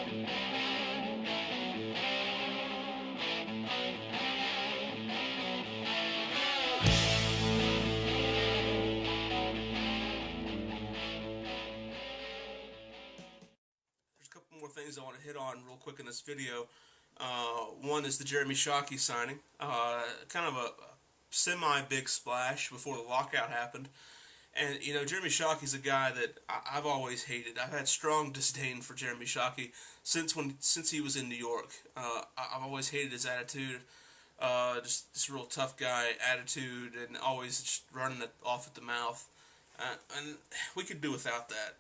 There's a couple more things I want to hit on real quick in this video. One is the Jeremy Shockey signing. Kind of a semi-big splash before the lockout happened. And, Jeremy Shockey's a guy that I've always hated. I've had strong disdain for Jeremy Shockey since he was in New York. I've always hated his attitude. Just this real tough guy attitude and always just running it off at the mouth. And we could do without that.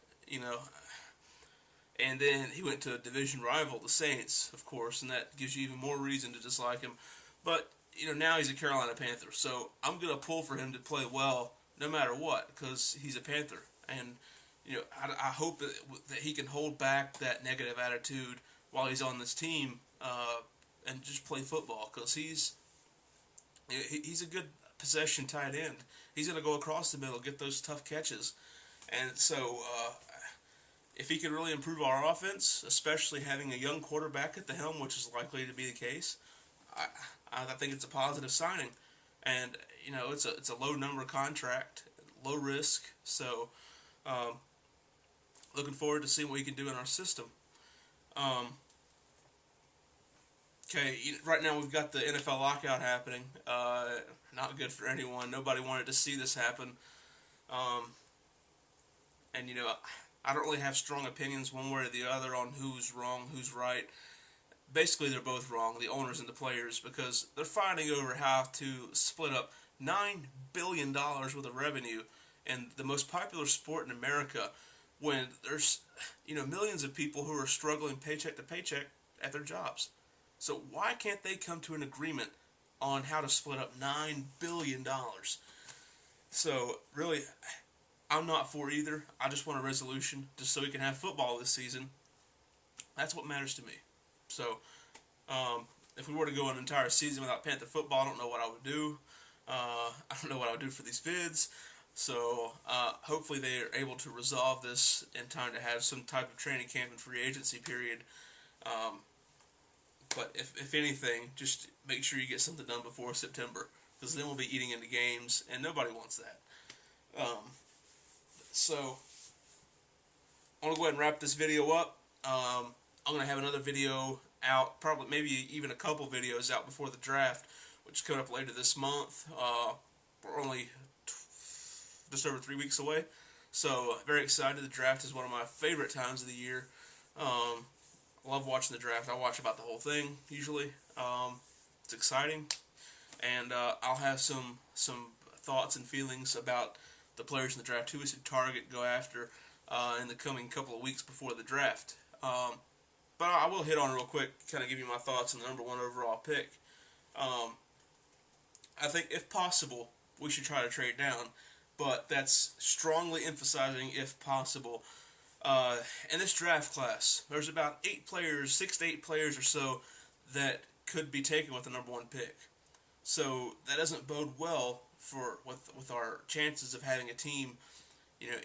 And then he went to a division rival, the Saints, of course, and that gives you even more reason to dislike him. But, now he's a Carolina Panther, so I'm going to pull for him to play well no matter what, because he's a Panther. And, I hope that he can hold back that negative attitude while he's on this team and just play football, because he's a good possession tight end. He's going to go across the middle, get those tough catches. And so if he can really improve our offense, especially having a young quarterback at the helm, which is likely to be the case, I think it's a positive signing. And it's a low number contract, low risk. So looking forward to seeing what he can do in our system. Okay, right now we've got the NFL lockout happening. Not good for anyone. Nobody wanted to see this happen. And I don't really have strong opinions one way or the other on who's wrong, who's right. Basically, they're both wrong, the owners and the players, because they're fighting over how to split up $9 billion worth of revenue in the most popular sport in America when there's, millions of people who are struggling paycheck to paycheck at their jobs. So why can't they come to an agreement on how to split up $9 billion? So, really, I'm not for either. I just want a resolution just so we can have football this season. That's what matters to me. So, if we were to go an entire season without Panther football, I don't know what I would do. I don't know what I would do for these vids. So, hopefully they are able to resolve this in time to have some type of training camp and free agency period. But if anything, just make sure you get something done before September, because then we'll be eating into games, and nobody wants that. So, I want to go ahead and wrap this video up. I'm going to have another video out, probably maybe even a couple videos out before the draft, which is coming up later this month. We're only just over 3 weeks away, so very excited. The draft is one of my favorite times of the year. I love watching the draft. I watch about the whole thing usually. It's exciting, and I'll have some thoughts and feelings about the players in the draft, who we should target, go after in the coming couple of weeks before the draft. But I will hit on real quick, kind of give you my thoughts on the number 1 overall pick. I think if possible, we should try to trade down, but that's strongly emphasizing if possible. In this draft class, there's about 6 to 8 players or so that could be taken with the number 1 pick. So that doesn't bode well with our chances of having a team,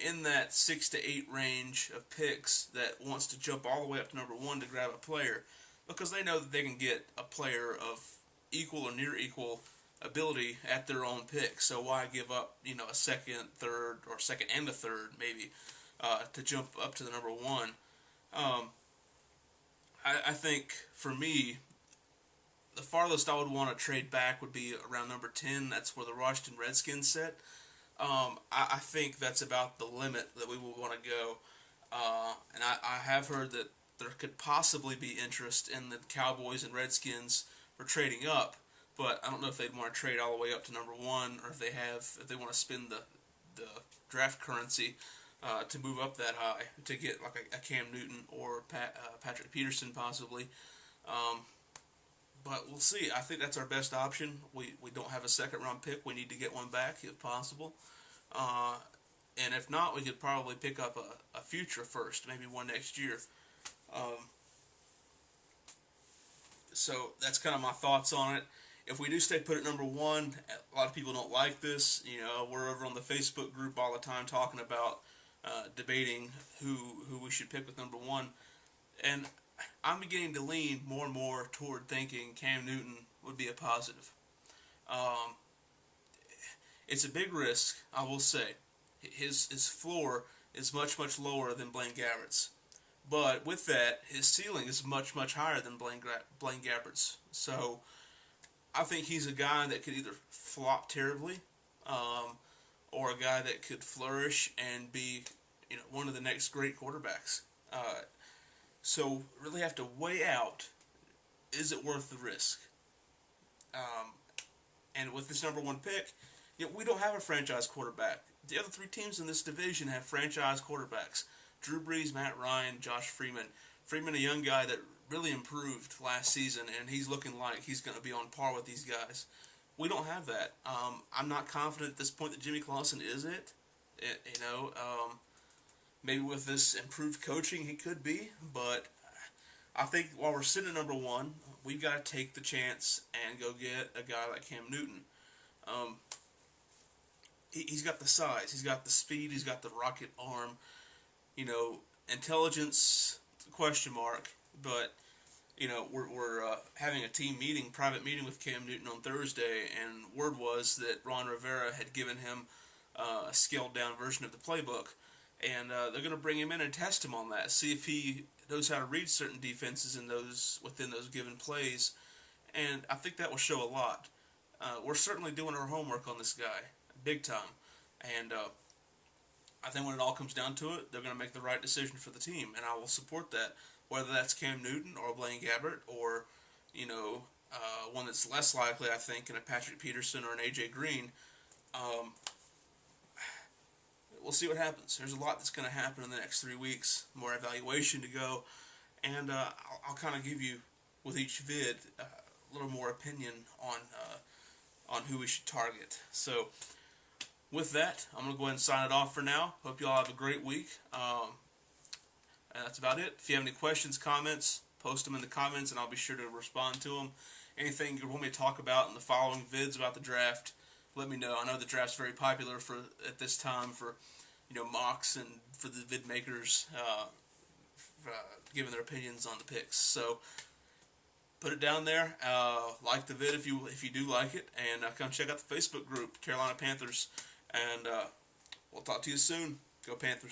in that 6 to 8 range of picks that wants to jump all the way up to number 1 to grab a player, because they know that they can get a player of equal or near equal ability at their own pick. So why give up, a second, third, or second and a third maybe to jump up to the number 1? I think for me, the farthest I would want to trade back would be around number 10. That's where the Washington Redskins sit. I think that's about the limit that we would want to go. And I have heard that there could possibly be interest in the Cowboys and Redskins for trading up, but I don't know if they'd want to trade all the way up to number 1, or if they want to spend the draft currency to move up that high to get like a Cam Newton or Patrick Peterson possibly. But we'll see. I think that's our best option. We don't have a second round pick. We need to get one back if possible. And if not, we could probably pick up a future first, maybe one next year. So that's kind of my thoughts on it. If we do stay put at number 1, a lot of people don't like this. We're over on the Facebook group all the time talking about debating who we should pick with number 1. And I'm beginning to lean more and more toward thinking Cam Newton would be a positive. Um, it's a big risk, I will say. His floor is much lower than Blaine Gabbert's. But with that, his ceiling is much higher than Blaine Gabbert's. So I think he's a guy that could either flop terribly, um, or a guy that could flourish and be, one of the next great quarterbacks. So really have to weigh out: is it worth the risk? Um, and with this number one pick, we don't have a franchise quarterback. The other three teams in this division have franchise quarterbacks: Drew Brees, Matt Ryan, Josh Freeman. Freeman, a young guy that really improved last season, and he's looking like he's going to be on par with these guys. We don't have that. I'm not confident at this point that Jimmy Clausen is it. Maybe with this improved coaching he could be, but I think while we're sitting at number one, we've got to take the chance and go get a guy like Cam Newton. Um, he's got the size, he's got the speed, he's got the rocket arm. Intelligence, question mark, but we're having a team meeting, private meeting with Cam Newton on Thursday, and word was that Ron Rivera had given him a scaled down version of the playbook, and they're going to bring him in and test him on that, see if he knows how to read certain defenses within those given plays, and I think that will show a lot. We're certainly doing our homework on this guy, big time, and I think when it all comes down to it, they're going to make the right decision for the team, and I will support that. Whether that's Cam Newton or Blaine Gabbert or, one that's less likely, I think, in a Patrick Peterson or an A.J. Green, we'll see what happens. There's a lot that's going to happen in the next 3 weeks, more evaluation to go, and I'll kind of give you, with each vid, a little more opinion on who we should target. So, with that, I'm going to go ahead and sign it off for now. Hope you all have a great week. And that's about it. If you have any questions, comments, post them in the comments, and I'll be sure to respond to them. Anything you want me to talk about in the following vids about the draft, let me know. I know the draft's very popular at this time for mocks and for the vid makers giving their opinions on the picks. So put it down there. Like the vid if you do like it, and come check out the Facebook group, Carolina Panthers. And we'll talk to you soon. Go Panthers.